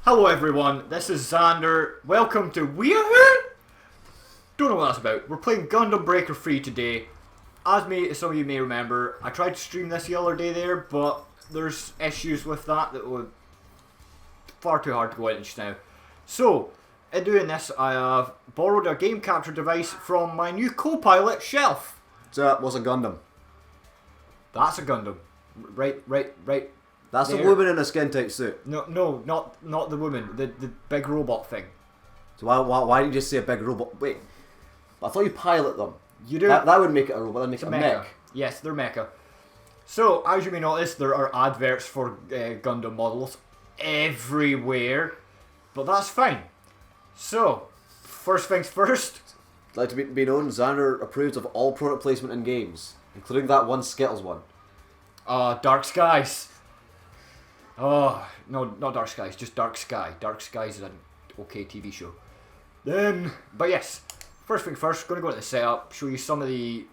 Hello everyone, this is Zander. Welcome to Weeawho? Don't know what that's about. We're playing Gundam Breaker Free today. As some of you may remember, I tried to stream this the other day there, but there's issues with that were far too hard to go into just now. So, in doing this, I have borrowed a game capture device from my new co-pilot, Shelf. That was a Gundam. That's a Gundam. Right. That's there. a woman in a skin-tight suit. No, not the woman. The big robot thing. So why didn't you just say a big robot? Wait, I thought you pilot them. You do. That would make it a robot. That makes it a mech. Yes, they're mecha. So, as you may notice, there are adverts for Gundam models everywhere, but that's fine. So, first things first. I'd like to be known, Zander approves of all product placement in games, including that one Skittles one. Dark Skies. Oh, no, not Dark Skies, just Dark Sky. Dark Skies is an okay TV show. But yes, first thing first, going to go into the setup, show you some of the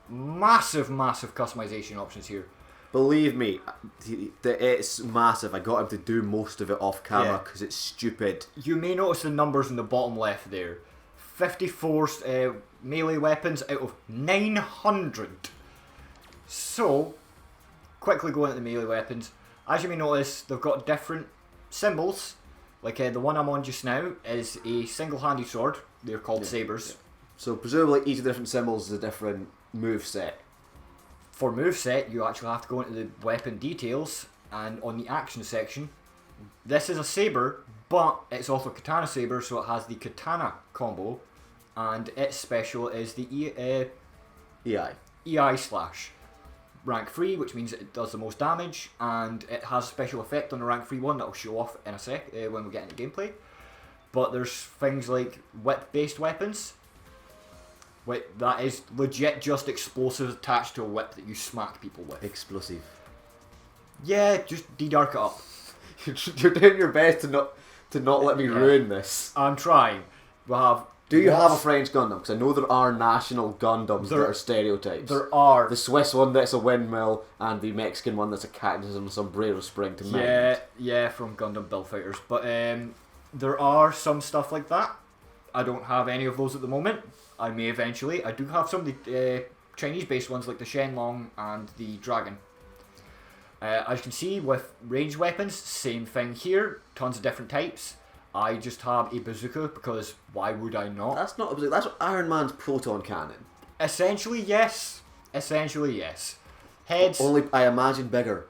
massive customization options here. Believe me, it's massive. I got him to do most of it off camera because it's stupid. You may notice the numbers in the bottom left there. 54 melee weapons out of 900. So, quickly going into the melee weapons. As you may notice, they've got different symbols. Like the one I'm on just now is a single-handed sword. They're called sabers. Yeah. So presumably each of the different symbols is a different move set. For moveset, you actually have to go into the weapon details, and on the action section, this is a saber, but it's also a katana saber, so it has the katana combo, and its special is the EI slash. Rank 3, which means it does the most damage, and it has a special effect on the rank 3 one that will show off in a sec when we get into gameplay. But there's things like whip-based weapons. That is legit just explosives attached to a whip that you smack people with. Explosive. Yeah, just de-dark it up. You're doing your best to not let me ruin this. I'm trying. We'll have. Do you have a French Gundam? Because I know there are national Gundams that are stereotypes. There are. The Swiss one that's a windmill, and the Mexican one that's a cactus and a sombrero spring to mind. Yeah, from Gundam Build Fighters. But there are some stuff like that. I don't have any of those at the moment. I may eventually. I do have some of the Chinese-based ones like the Shenlong and the Dragon. As you can see with ranged weapons, same thing here. Tons of different types. I just have a bazooka because why would I not? That's not a bazooka. That's Iron Man's proton cannon. Essentially, yes. Heads. Only, I imagine, bigger.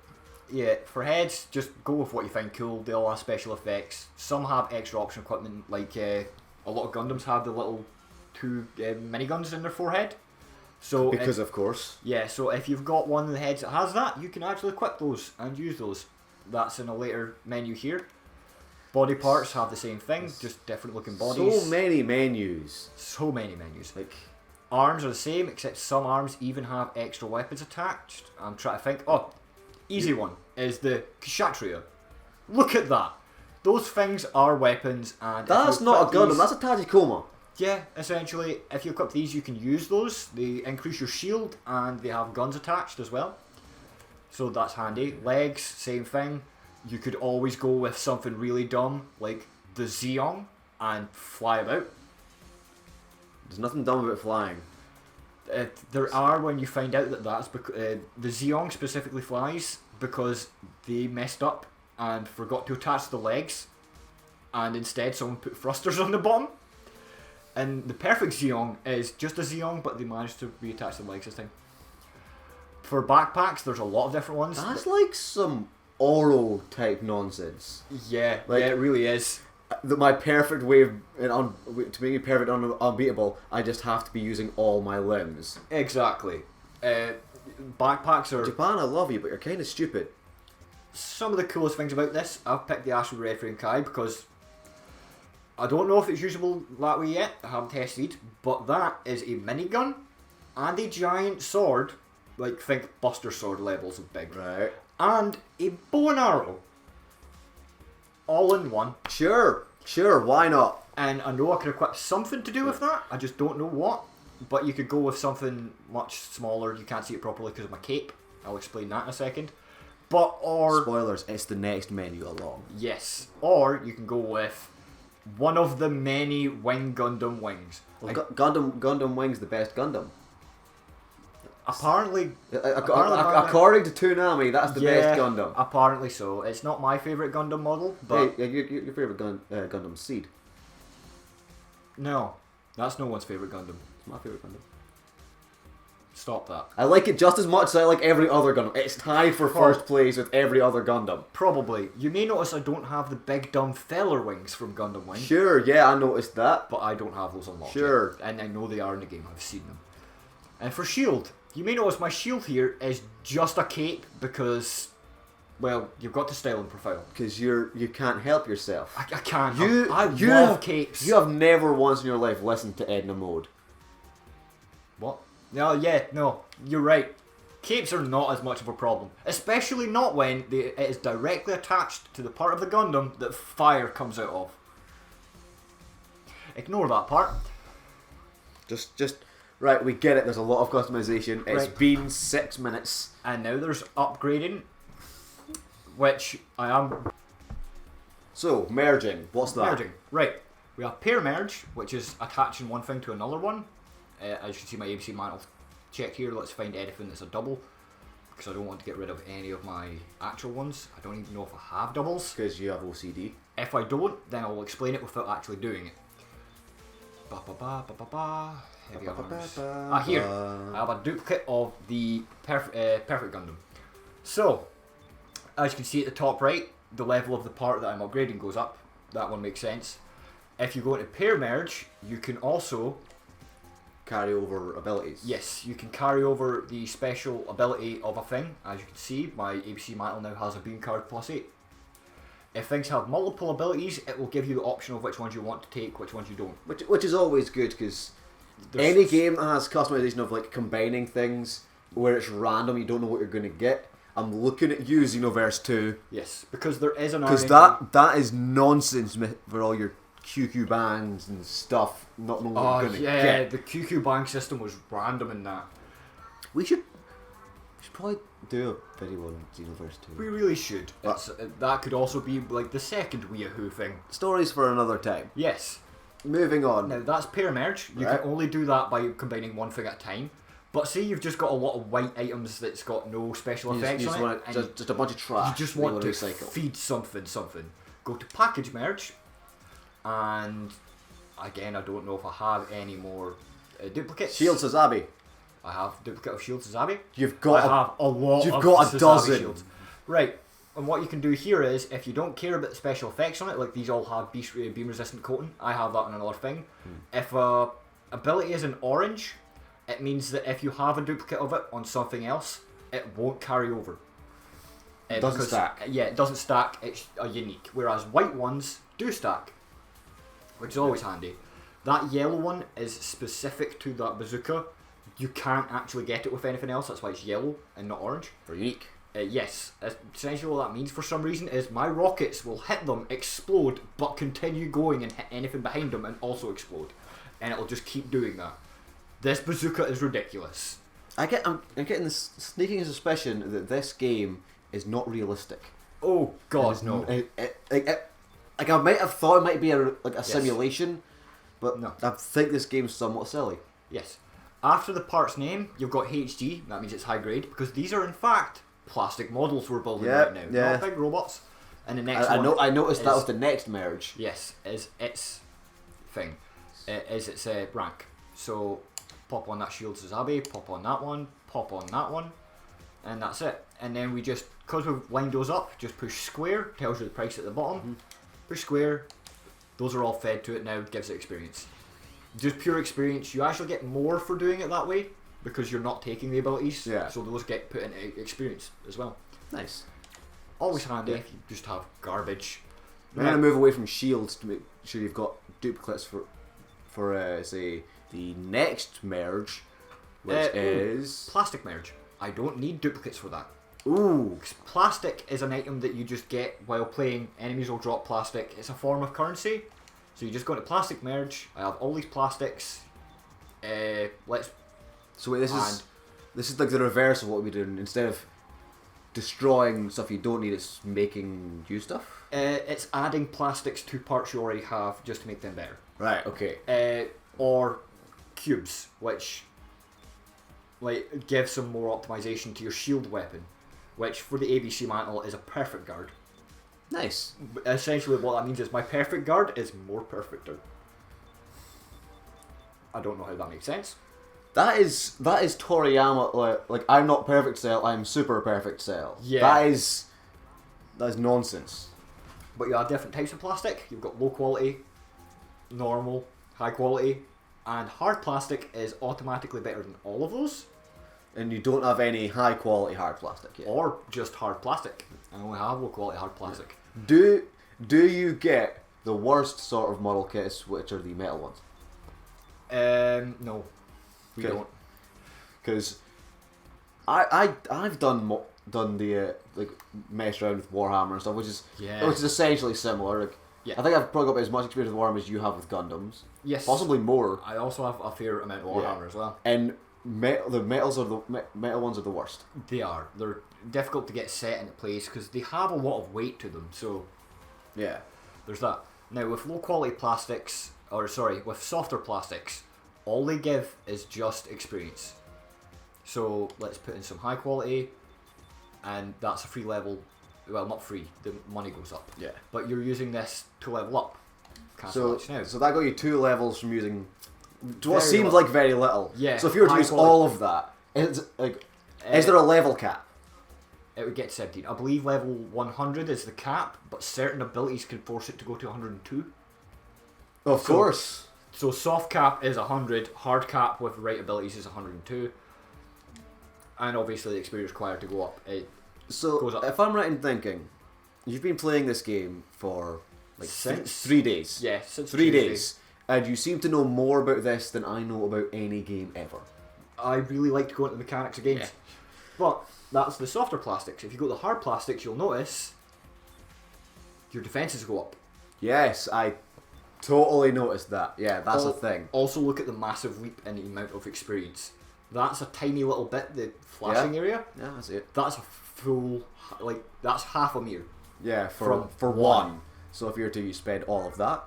Yeah, for heads, just go with what you find cool. They all have special effects. Some have extra option equipment, like a lot of Gundams have the little two miniguns in their forehead. So of course. Yeah, so if you've got one of the heads that has that, you can actually equip those and use those. That's in a later menu here. Body parts have the same thing, just different looking bodies. So many menus. Like, arms are the same, except some arms even have extra weapons attached. I'm trying to think. Oh, easy one is the Kshatriya. Look at that. Those things are weapons, and that's not a Gundam. That's a Tachikoma. Yeah, essentially, if you equip these, you can use those. They increase your shield, and they have guns attached as well. So that's handy. Legs, same thing. You could always go with something really dumb, like the Zeong, and fly about. There's nothing dumb about flying. There are when you find out that that's because the Zeong specifically flies because they messed up and forgot to attach the legs, and instead someone put thrusters on the bottom. And the perfect Zeong is just a Zeong, but they managed to reattach the legs this time. For backpacks, there's a lot of different ones. That's like some Oro type nonsense. Yeah, like, yeah, it really is. My perfect way of, to make me perfect unbeatable, I just have to be using all my limbs. Exactly. Backpacks are... Japan, I love you, but you're kind of stupid. Some of the coolest things about this, I've picked the Astral Referee and Kai because I don't know if it's usable that way yet, I haven't tested, but that is a minigun and a giant sword, like think Buster Sword levels of big. Right. And a bow and arrow. All in one. Sure, why not? And I know I could equip something to do with that, I just don't know what. But you could go with something much smaller, you can't see it properly because of my cape. I'll explain that in a second. or Spoilers, it's the next menu along. yes, or you can go with one of the many Wing Gundam wings. Well, Gundam Wing's the best Gundam. Apparently, According to Toonami, that's the best Gundam. Apparently so. It's not my favourite Gundam model, but Your favourite Gundam Seed. no, that's no one's favourite Gundam. It's my favourite Gundam. Stop that. I like it just as much as I like every other Gundam. It's tied for first place with every other Gundam. Probably. You may notice I don't have the big dumb feller wings from Gundam Wing. Sure, yeah, I noticed that. But I don't have those unlocked Sure. yet. And I know they are in the game. I've seen them. And for shield, you may notice my shield here is just a cape because, well, you've got to style and profile. Because you can't help yourself. I can't. You I love capes. You have never once in your life listened to Edna Mode. What? No, you're right. Capes are not as much of a problem. Especially not when it is directly attached to the part of the Gundam that fire comes out of. Ignore that part. Just right, we get it, there's a lot of customization. It's Right. been 6 minutes. And now there's upgrading, which I am So, merging, what's that? merging. Right, we have pair merge, which is attaching one thing to another one. As you can see my ABC manual check here, let's find anything that's a double, because I don't want to get rid of any of my actual ones. I don't even know if I have doubles. Because you have OCD. If I don't, then I'll explain it without actually doing it. Heavy arms. Here, I have a duplicate of the Perfect Gundam. So, as you can see at the top right, the level of the part that I'm upgrading goes up. That one makes sense. If you go into pair merge, you can also Carry over abilities. yes, you can carry over the special ability of a thing. As you can see, my ABC mantle now has a beam card +8. If things have multiple abilities, it will give you the option of which ones you want to take, which ones you don't. Which is always good, because There's- any game that has customization of like combining things where it's random, you don't know what you're going to get. I'm looking at you, Xenoverse 2. Yes, because there is an Because RNG. that is nonsense for all your QQ bands and stuff, not knowing what Oh you're going to yeah, get. the QQ bank system was random in that. We should probably do a video on Xenoverse 2. We really should. That could also be like the second Weeawho thing. Stories for another time. Yes. Moving on. Now that's pair merge. You Right. can only do that by combining one thing at a time. But say you've just got a lot of white items that's got no special You effects just on want it, and just a bunch of trash. you just that you want to recycle. feed something. Go to package merge, and again I don't know if I have any more duplicates. Shield Sazabi. I have duplicate of Shield Sazabi. You've I got have a lot. you've of got a Sazabi dozen. shields. Right. And what you can do here is, if you don't care about the special effects on it, like these all have beam resistant coating, I have that on another thing. If a ability is in orange, it means that if you have a duplicate of it on something else, it won't carry over. It doesn't because- stack. Yeah, it doesn't stack. It's a unique. Whereas white ones do stack, which is always handy. That yellow one is specific to that bazooka. You can't actually get it with anything else. That's why it's yellow and not orange. for unique. Yes, essentially what that means for some reason is my rockets will hit them, explode, but continue going and hit anything behind them and also explode. And it'll just keep doing that. This bazooka is ridiculous. I'm getting this sneaking suspicion that this game is not realistic. Oh god, It's no. Like I might have thought it might be a Yes. simulation, but No. I think this game's somewhat silly. Yes. After the part's name, you've got HG, that means it's high grade, because these are in fact plastic models we're building Yeah, right now, yeah. not big robots. And the next I one noticed that is- with the next merge. Yes, is its thing. Is its rank. So pop on that Shield Suzabe, pop on that one, and that's it. And then we just, because we've lined those up, just push square, tells you the price at the bottom. Push square, those are all fed to it now, gives it experience. Just pure experience. You actually get more for doing it that way, because you're not taking the abilities, Yeah. so those get put into experience as well. Nice. Always handy if you just have garbage. I'm gonna move away from shields to make sure you've got duplicates for say the next merge, which is Plastic merge. I don't need duplicates for that. ooh. 'Cause plastic is an item that you just get while playing. Enemies will drop plastic. It's a form of currency. So you just go to plastic merge. I have all these plastics. Let's So wait, this is like the reverse of what we did. Instead of destroying stuff you don't need. It's making new stuff. It's adding plastics to parts you already have just to make them better. Right. Okay. Or cubes, which like give some more optimization to your shield weapon, which for the ABC mantle is a perfect guard. Nice. Essentially, what that means is my perfect guard is more perfecter. I don't know how that makes sense. That is Toriyama. Like I'm not perfect cell. I'm super perfect cell. Yeah. That is nonsense. But you have different types of plastic. You've got low quality, normal, high quality, and hard plastic is automatically better than all of those. And you don't have any high quality hard plastic yet. Or just hard plastic. I only have low quality hard plastic. Do you get the worst sort of model kits, which are the metal ones? No, we don't. Because I've done the like messed around with Warhammer and stuff, which is essentially similar. Like, yeah. I think I've probably got as much experience with Warhammer as you have with Gundams. Yes. Possibly more. I also have a fair amount of Warhammer as well. And the metal ones are the worst. They are. They're difficult to get set into place because they have a lot of weight to them. So yeah, there's that. Now with low quality plastics, with softer plastics, all they give is just experience. So let's put in some high quality, and that's a free level. Well, not free. The money goes up. Yeah. But you're using this to level up. So that got you 2 levels from using what Very seems little. like very little. Yeah. So if you were to use all of that, is there a level cap? It would get 17. I believe level 100 is the cap, but certain abilities can force it to go to 102. Of course. So soft cap is 100, hard cap with right abilities is 102. And obviously the experience required to go up. So, if I'm right in thinking, you've been playing this game for like since 3 days. Yeah, since 3 Tuesday. days. And you seem to know more about this than I know about any game ever. I really like to go into the mechanics of games. Yeah. But that's the softer plastics. If you go the hard plastics, you'll notice your defenses go up. Yes, I totally noticed that. Yeah, that's a thing. Also look at the massive leap in the amount of experience. That's a tiny little bit, the flashing area. Yeah, that's it. That's a full, that's half a meter. Yeah, for one. So if you were to spend all of that,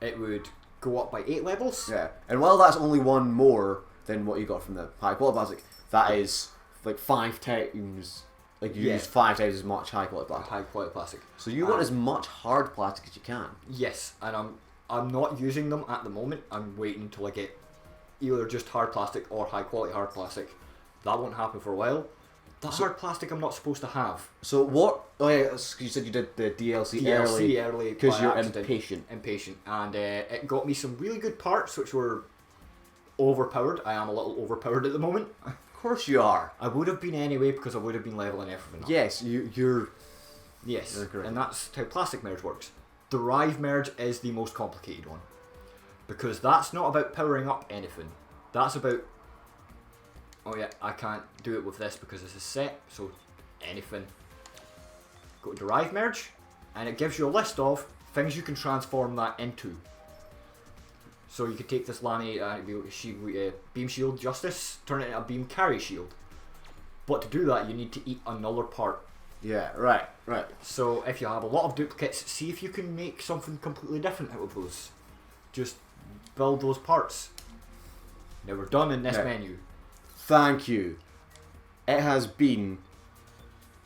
it would go up by 8 levels. Yeah, and while that's only 1 more than what you got from the high quality plastic, that is like 5 times. Like you use 5 times as much high quality plastic. High quality plastic. So you want as much hard plastic as you can. Yes, and I'm not using them at the moment. I'm waiting until I get either just hard plastic or high quality hard plastic. That won't happen for a while. The hard plastic I'm not supposed to have. So what? Oh yeah, you said you did the DLC early because you're accident. Impatient, and it got me some really good parts which were overpowered. I am a little overpowered at the moment. Of course you are. I would have been anyway because I would have been leveling everything up. Yes, you're. Yes, you're correct. And that's how plastic merge works. Derive merge is the most complicated one because that's not about powering up anything. That's about. Oh yeah, I can't do it with this because this is set, so anything. Go to Derive Merge, and it gives you a list of things you can transform that into. So you could take this Lani Beam Shield Justice, turn it into a Beam Carry Shield. But to do that, you need to eat another part. Yeah, right. So if you have a lot of duplicates, see if you can make something completely different out of those. Just build those parts. Now we're done in this menu. Thank you. It has been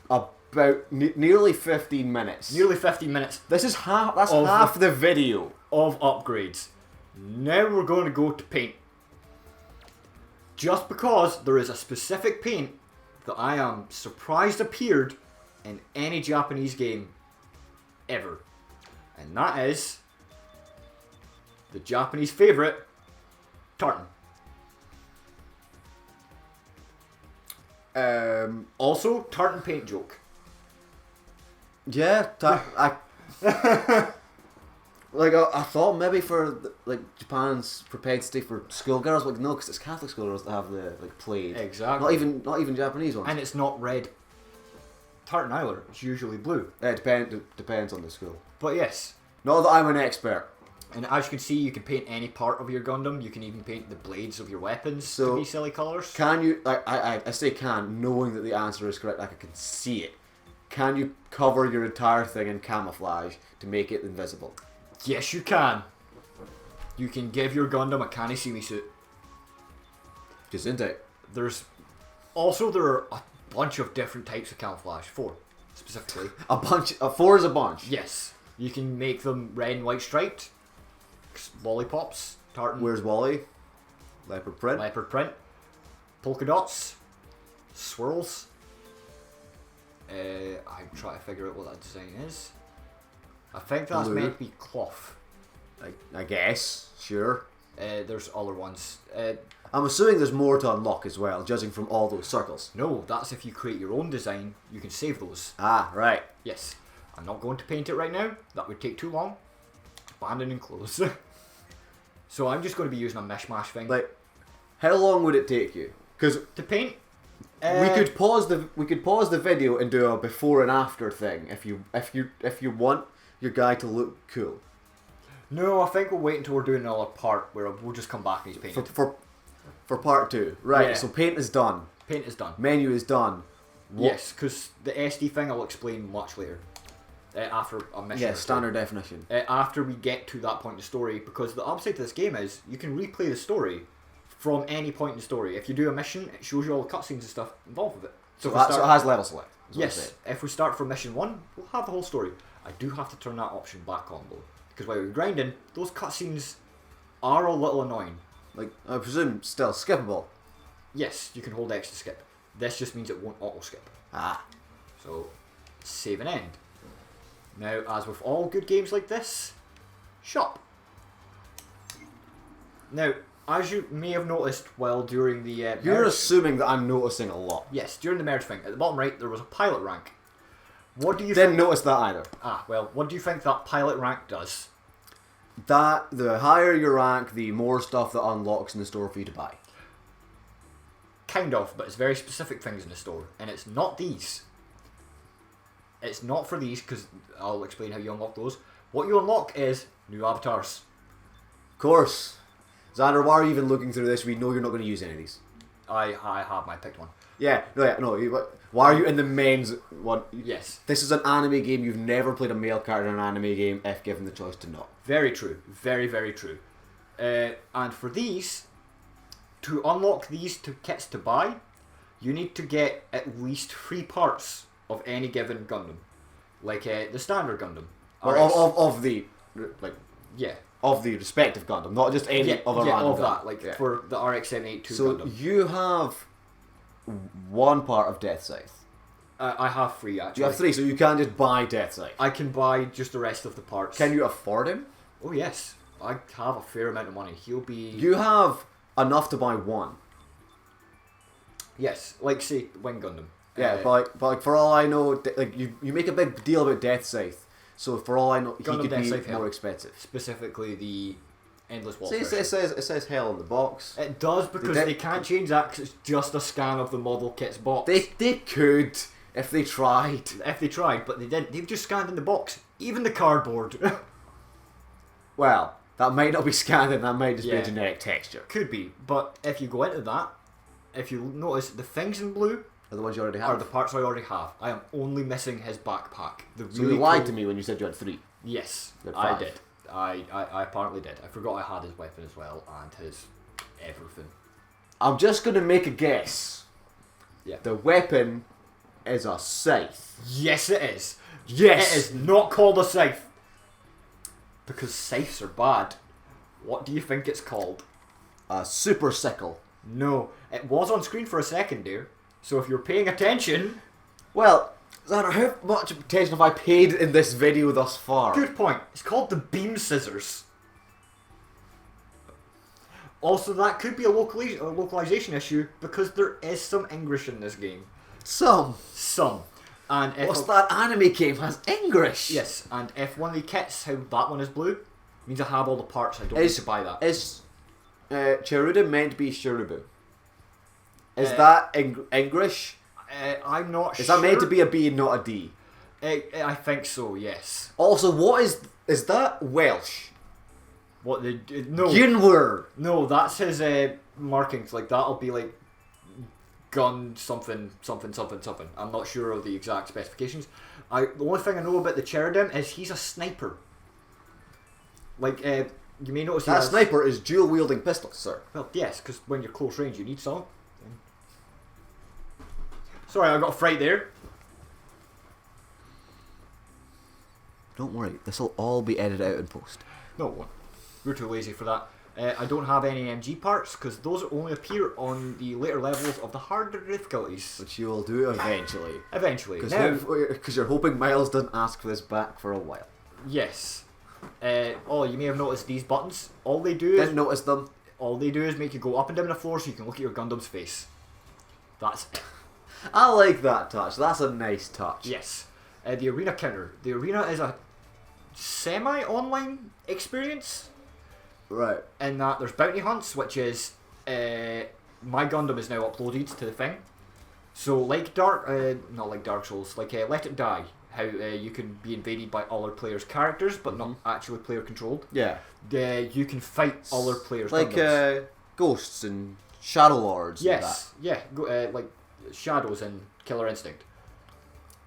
about nearly 15 minutes. Nearly 15 minutes. This is half. That's half the video of upgrades. Now we're going to go to paint. Just because there is a specific paint that I am surprised appeared in any Japanese game ever, and that is the Japanese favourite, tartan. Also, tartan paint joke. Yeah, I thought maybe for Japan's propensity for schoolgirls, but no, because it's Catholic schoolgirls that have the plaid. Exactly. Not even Japanese ones. And it's not red. Tartan either. It's usually blue. It depends on the school. But yes. Not that I'm an expert. And as you can see, you can paint any part of your Gundam. You can even paint the blades of your weapons to be silly colours. Can you? I say can, knowing that the answer is correct. Like I can see it. Can you cover your entire thing in camouflage to make it invisible? Yes, you can. You can give your Gundam a Kanesimi suit. Just into it. There are a bunch of different types of camouflage. 4 specifically. A bunch. 4 is a bunch. Yes, you can make them red and white striped. Lollipops, tartan. Where's Wally? Leopard print. Leopard print. Polka dots. Swirls. I'm trying to figure out what that design is. I think that's Blue. meant to be cloth. I guess. Sure. There's other ones. I'm assuming there's more to unlock as well, judging from all those circles. No, that's if you create your own design. You can save those. Ah, right. Yes. I'm not going to paint it right now. That would take too long. Abandon and close. So I'm just going to be using a mishmash thing. Like, how long would it take you? Because to paint, we could pause the video and do a before and after thing if you want your guy to look cool. No, I think we'll wait until we're doing another part where we'll just come back and he's painted. For part 2, right? Yeah. So paint is done. Paint is done. Menu is done. Yes, because the SD thing I'll explain much later. After a mission. Yeah, standard definition. After we get to that point in the story, because the upside to this game is you can replay the story from any point in the story. If you do a mission, it shows you all the cutscenes and stuff involved with it. So it has level select. Yes, if we start from mission 1, we'll have the whole story. I do have to turn that option back on though, because while we're grinding, those cutscenes are a little annoying. Like, I presume still skippable. Yes, you can hold X to skip. This just means it won't auto skip. Ah. So, save and end. Now, as with all good games like this, shop. Now, as you may have noticed while during the You're merge, assuming that I'm noticing a lot. yes, during the merge thing, at the bottom right there was a pilot rank. What do you Didn't think? notice that either. Well, what do you think that pilot rank does? That the higher your rank, the more stuff that unlocks in the store for you to buy. Kind of, but it's very specific things in the store, and it's not these. It's not for these, because I'll explain how you unlock those. What you unlock is new avatars. Of course. Zander, why are you even looking through this? We know you're not going to use any of these. I have my picked one. Yeah, no. Why are you in the men's one? Yes. This is an anime game. You've never played a male character in an anime game if given the choice to not. Very true. Very, very true. And for these, to unlock these two kits to buy, you need to get at least 3 parts of any given Gundam. Like the standard Gundam. Well, of the like Yeah. of the respective Gundam, not just any of a random of Gundam. that. Like for the RX-782 So Gundam. you have 1 part of Death Scythe. I have 3 actually. You have 3, so you can't just buy Death Scythe. I can buy just the rest of the parts. Can you afford him? Oh yes. I have a fair amount of money. He'll be... You have enough to buy 1. Yes. Like say Wing Gundam. Yeah, but for all I know, like you make a big deal about Death Scythe. So for all I know, he Gundam could Death be Scythe more Hell. expensive. Specifically the Endless Wall See, version. it says hell in the box. It does, because they can't change that because it's just a scan of the model kit's box. They could if they tried. If they tried, but they didn't. They've just scanned in the box. Even the cardboard. Well, that might not be scanned and that might just be Yeah. a generic texture. Could be, but if you go into that, if you notice, the things in blue Are the ones you already have? are the parts I already have. I am only missing his backpack. The So really you lied cool- to me when you said you had 3. Yes, You had I 5. did. I apparently did. I forgot I had his weapon as well, and his everything. I'm just going to make a guess. Yeah. The weapon is a scythe. Yes, it is. Yes! It is not called a scythe. Because scythes are bad. What do you think it's called? A super sickle. No, it was on screen for a second there. So if you're paying attention... Well, Zara, how much attention have I paid in this video thus far? Good point. It's called the beam scissors. Also, that could be a localization issue because there is some English in this game. Some. And if What's that anime game has English? Yes, and if one of the kits, how that one is blue, means I have all the parts. I don't need to buy that. Is Cheruda meant to be Cherubu? Is that English? I'm not sure. Is that meant to be a B and not a D? I think so, yes. Also, what is that Welsh? What the no Gunwer. no that's his markings. Like that'll be like gun something something something something. I'm not sure of the exact specifications. The only thing I know about the Cherubim is he's a sniper. Like you may notice That sniper is dual wielding pistols, sir. Well, yes, because when you're close range, you need some. Sorry, I got a fright there. Don't worry, this will all be edited out in post. No, it won't. We're too lazy for that. I don't have any MG parts because those only appear on the later levels of the harder difficulties. Which you will do eventually. Eventually. Because you're hoping Miles doesn't ask for this back for a while. Yes. Oh, you may have noticed these buttons. All they do Didn't notice them. All they do is make you go up and down the floor so you can look at your Gundam's face. That's it. I like that touch. That's a nice touch. Yes. The arena counter. The arena is a semi-online experience. Right. In that there's bounty hunts, which is my Gundam is now uploaded to the thing. So like not like Dark Souls, like Let It Die, how you can be invaded by other players' characters, but not actually player controlled. Yeah. You can fight other players' like Gundams. Ghosts and Shadow Lords. Yes. And that. Yeah. Like Shadows and Killer Instinct.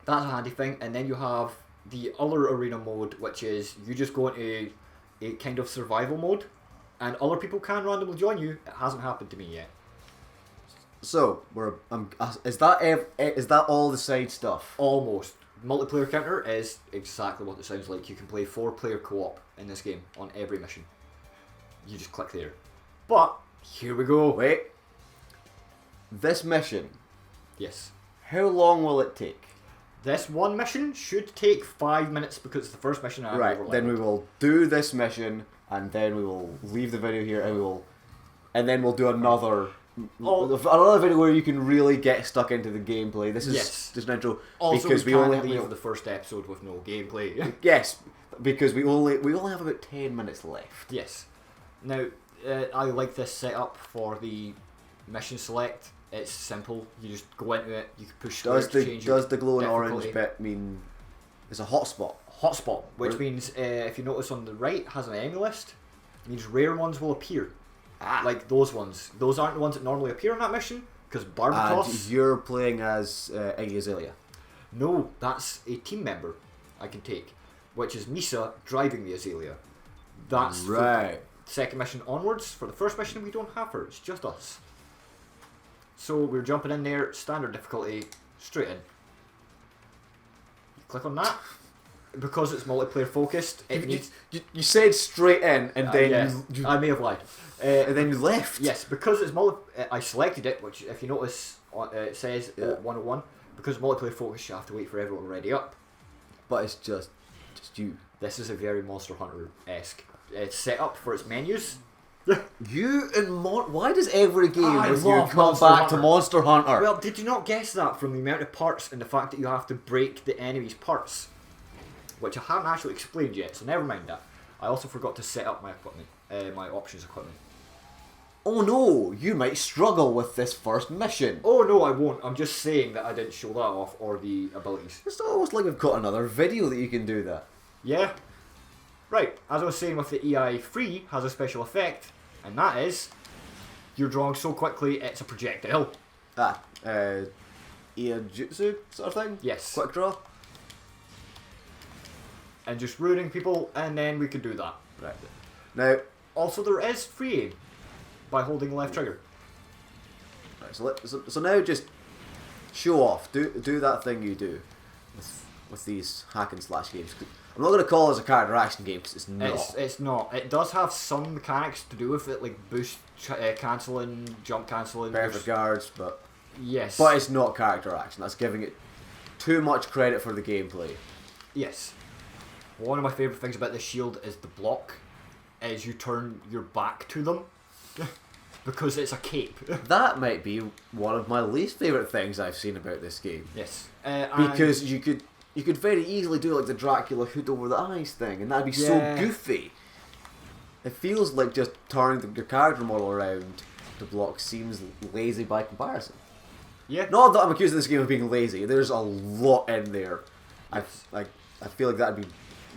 That's a handy thing, and then you have the other arena mode, which is you just go into a kind of survival mode, and other people can randomly join you. It hasn't happened to me yet. So is that all the side stuff? Almost. Multiplayer counter is exactly what it sounds like. You can play 4-player co-op in this game on every mission. You just click there. But here we go. Wait. This mission. Yes. How long will it take? This one mission should take 5 minutes because it's the first mission. Right. Then we will do this mission, and then we will leave the video here, and then we'll do another video where you can really get stuck into the gameplay. This is just an intro Also, because we only leave the first episode with no gameplay. Yes, because we only have about 10 minutes left. Yes. Now, I like this setup for the mission select. It's simple. You just go into it. You can push square to change Does the glowing difficulty. orange bit mean it's a hotspot? Hotspot, which means if you notice on the right has an enemy list, it means rare ones will appear. Like those ones. Those aren't the ones that normally appear on that mission because Barbatos. And you're playing as Iggy Azalea. No, that's a team member I can take, which is Misa driving the Azalea. That's right. The second mission onwards. For the first mission, we don't have her. It's just us. So we're jumping in there, standard difficulty, straight in. You click on that. Because it's multiplayer focused, it needs... You said straight in, and then I may have lied. And then you left. Yes, because it's I selected it, which if you notice, it says 101. Because it's multiplayer focused, you have to wait for everyone to ready up. But it's just you. This is a very Monster Hunter-esque. It's set up for its menus. You and why does every game with you love come Monster back Hunter. to Monster Hunter? Well, did you not guess that from the amount of parts and the fact that you have to break the enemy's parts? Which I haven't actually explained yet, so never mind that. I also forgot to set up my equipment, my options equipment. Oh no, you might struggle with this first mission. Oh no, I won't. I'm just saying that I didn't show that off, or the abilities. It's almost like we've got another video that you can do that. Yeah. Right, as I was saying with the EI Free has a special effect, and that is, you're drawing so quickly it's a projectile. Ia Jutsu sort of thing? Yes. Quick draw? And just ruining people, and then we can do that. Right. Now, Also, there is free aim by holding the left trigger. right, so now just show off. Do that thing you do with these hack and slash games. I'm not going to call it a character action game because it's not. It's not. It does have some mechanics to do with it, like boost cancelling, jump cancelling. Perfect guards, but Yes. but it's not character action. That's giving it too much credit for the gameplay. Yes. One of my favourite things about the shield is the block, is you turn your back to them, because it's a cape. That might be one of my least favourite things I've seen about this game. Yes. Because you could very easily do like the Dracula hood over the eyes thing, and that'd be so goofy. It feels like just turning your character model around to block seems lazy by comparison. Yeah. Not that I'm accusing this game of being lazy. There's a lot in there. I feel like that'd be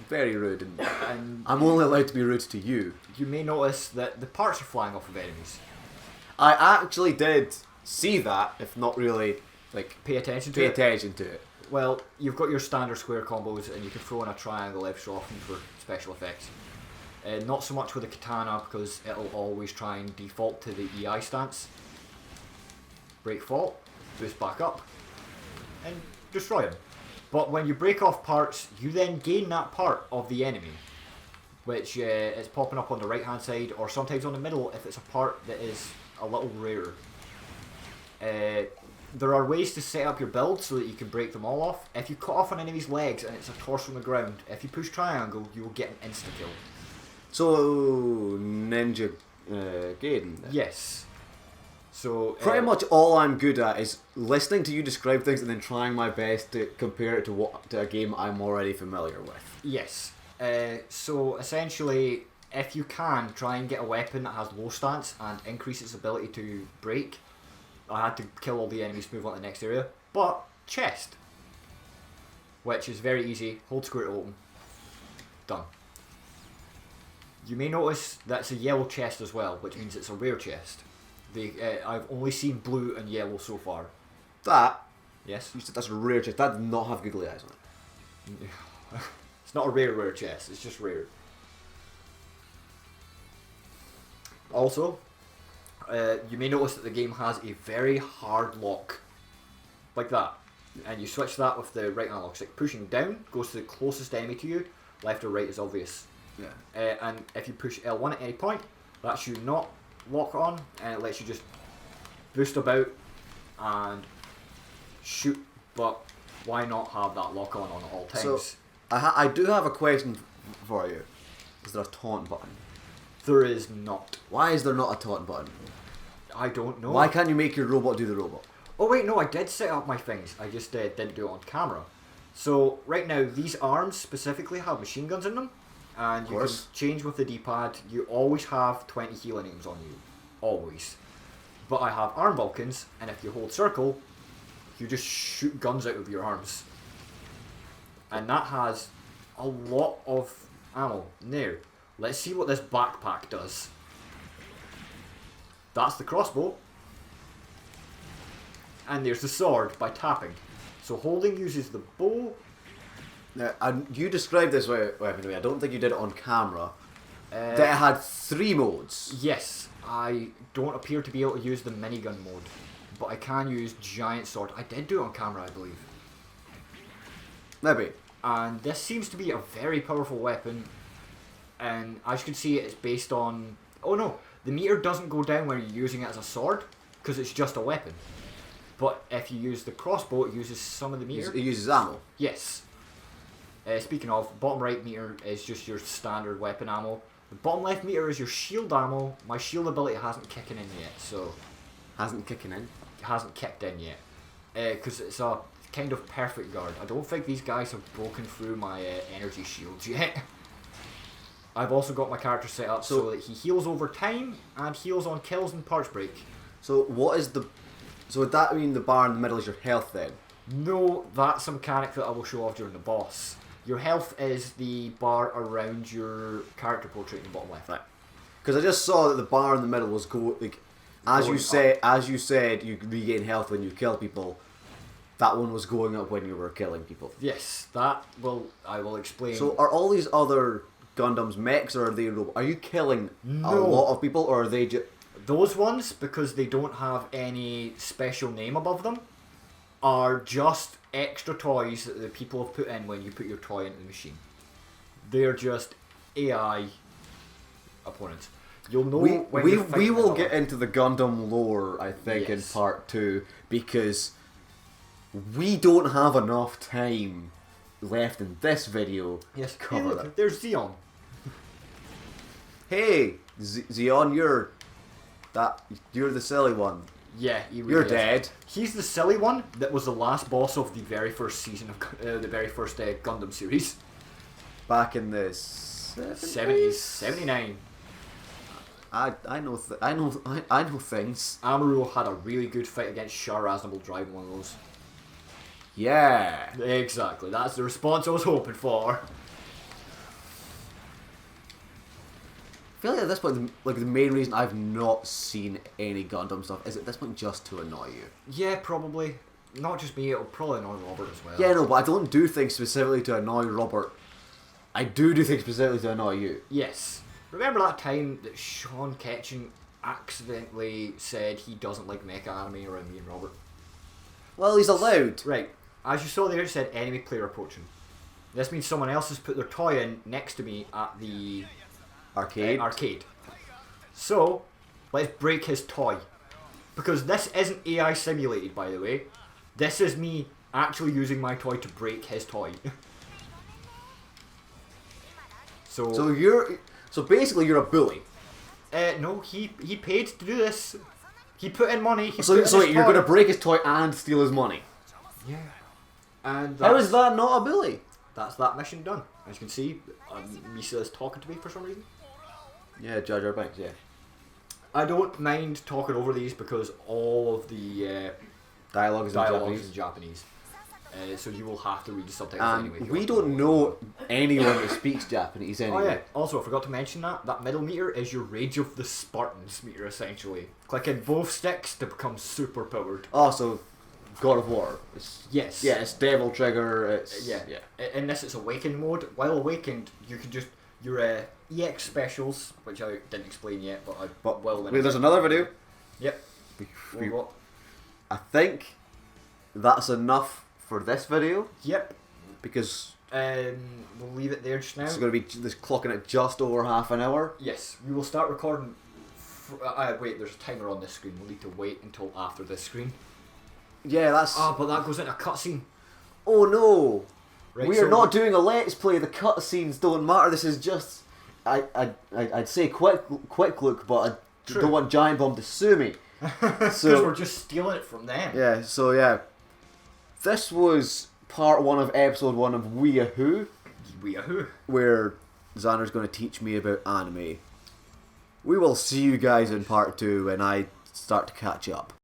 very rude, and And I'm only allowed to be rude to you. you may notice that the parts are flying off of enemies. I actually did see that, if not really, like, Pay attention to pay it. attention to it. Well, you've got your standard square combos, and you can throw in a triangle every so often for special effects. Not so much with the katana, because it'll always try and default to the EI stance. Break fault, boost back up, and destroy him. But when you break off parts, you then gain that part of the enemy, which is popping up on the right hand side, or sometimes on the middle if it's a part that is a little rarer. There are ways to set up your build so that you can break them all off. If you cut off an enemy's legs and it's a torso on the ground, if you push triangle, you will get an insta-kill. So, Ninja Gaiden then? Yes. So Pretty much all I'm good at is listening to you describe things and then trying my best to compare it to a game I'm already familiar with. Yes. So essentially, if you can, try and get a weapon that has low stance and increase its ability to break. I had to kill all the enemies to move on to the next area. But chest, which is very easy. Hold square to open. Done. You may notice that's a yellow chest as well, which means it's a rare chest. I've only seen blue and yellow so far. That, Yes? you said that's a rare chest, that did not have googly eyes on it. It's not a rare chest, it's just rare. Also, you may notice that the game has a very hard lock. Like that. And you switch that with the right analog stick. Pushing down goes to the closest enemy to you. Left or right is obvious. Yeah. And if you push L1 at any point, that should not lock on, and it lets you just boost about and shoot, but why not have that lock on at all times? So, I do have a question for you. Is there a taunt button? There is not. Why is there not a taunt button? I don't know. Why can't you make your robot do the robot? Oh wait, no, I did set up my things. I just didn't do it on camera. So right now, these arms specifically have machine guns in them, and you can change with the D-pad. You always have 20 healing aims on you, always. But I have arm Vulcans, and if you hold circle, you just shoot guns out of your arms, and that has a lot of ammo. Now, let's see what this backpack does. That's the crossbow. And there's the sword by tapping. So holding uses the bow. Now, and you described this weapon to me. I don't think you did it on camera. That it had 3 modes. Yes, I don't appear to be able to use the minigun mode, but I can use giant sword. I did do it on camera, I believe. Maybe. And this seems to be a very powerful weapon. And as you can see, it's based on... Oh no, the meter doesn't go down when you're using it as a sword, because it's just a weapon. But if you use the crossbow, it uses some of the meter. It uses ammo. Yes. Speaking of, bottom right meter is just your standard weapon ammo. The bottom left meter is your shield ammo. My shield ability hasn't kicked in yet, so... Hasn't kicking in? Hasn't kicked in yet. Because it's a kind of perfect guard. I don't think these guys have broken through my energy shields yet. I've also got my character set up so that he heals over time and heals on kills and parts break. So what is the... So would that mean the bar in the middle is your health then? No, that's a mechanic that I will show off during the boss. Your health is the bar around your character portrait in the bottom left. Right. Because I just saw that the bar in the middle was as you said, you regain health when you kill people. That one was going up when you were killing people. Yes, I will explain. So are all these other Gundams mechs, or are they robots? Are you killing a lot of people, or are they just... Those ones, because they don't have any special name above them, are just extra toys that the people have put in when you put your toy into the machine. They're just AI opponents. You'll know we will get into the Gundam lore, I think, in part 2, because we don't have enough time left in this video to cover that. There's Zeon. Hey, Zeon, you're the silly one. Yeah, he really You're is. dead. He's the silly one that was the last boss of the very first season of the very first Gundam series. Back in the 70s, 79. I know things. Amuro had a really good fight against Char Aznable driving one of those. Yeah. Exactly, that's the response I was hoping for. feel like at this point, like the main reason I've not seen any Gundam stuff is at this point just to annoy you. Yeah, probably. Not just me, it'll probably annoy Robert as well. Yeah, no, but I don't do things specifically to annoy Robert. I do things specifically to annoy you. Yes. Remember that time that Sean Ketchum accidentally said he doesn't like mecha anime around me and Robert? Well, he's allowed. Right. As you saw there, it said enemy player approaching. This means someone else has put their toy in next to me at the arcade. So, let's break his toy. Because this isn't AI simulated, by the way. This is me actually using my toy to break his toy. So basically you're a bully. No, he paid to do this. He put in money. So you're going to break his toy and steal his money. Yeah. And how is that not a bully? That's that mission done. As you can see, Misa is talking to me for some reason. Yeah, Jar Jar Binks, yeah. I don't mind talking over these because all of the dialogue is in Japanese. So you will have to read the subtitles anyway. We don't know anyone that speaks Japanese anyway. Oh yeah. Also, I forgot to mention that middle meter is your Rage of the Spartans meter, essentially. Click in both sticks to become super powered. Oh, so God of War. Yes. Yeah, it's Devil Trigger. It's yeah. In this, it's Awakened mode. While Awakened, you can just your EX specials, which I didn't explain yet, but well. Wait, there's another video. Yep. What? I think that's enough for this video. Yep. Because we'll leave it there just now. It's going to be clocking at just over half an hour. Yes, we will start recording. Wait, there's a timer on this screen. We'll need to wait until after this screen. Yeah, that's. But that goes into a cutscene. Oh no! Right, we are not doing a let's play. The cutscenes don't matter. This is just. I'd say quick look, but I don't want Giant Bomb to sue me. Because we're just stealing it from them. Yeah. So yeah. This was part 1 of episode 1 of Weeawho. Weeawho. Where Zander's going to teach me about anime. We will see you guys in part 2 when I start to catch up.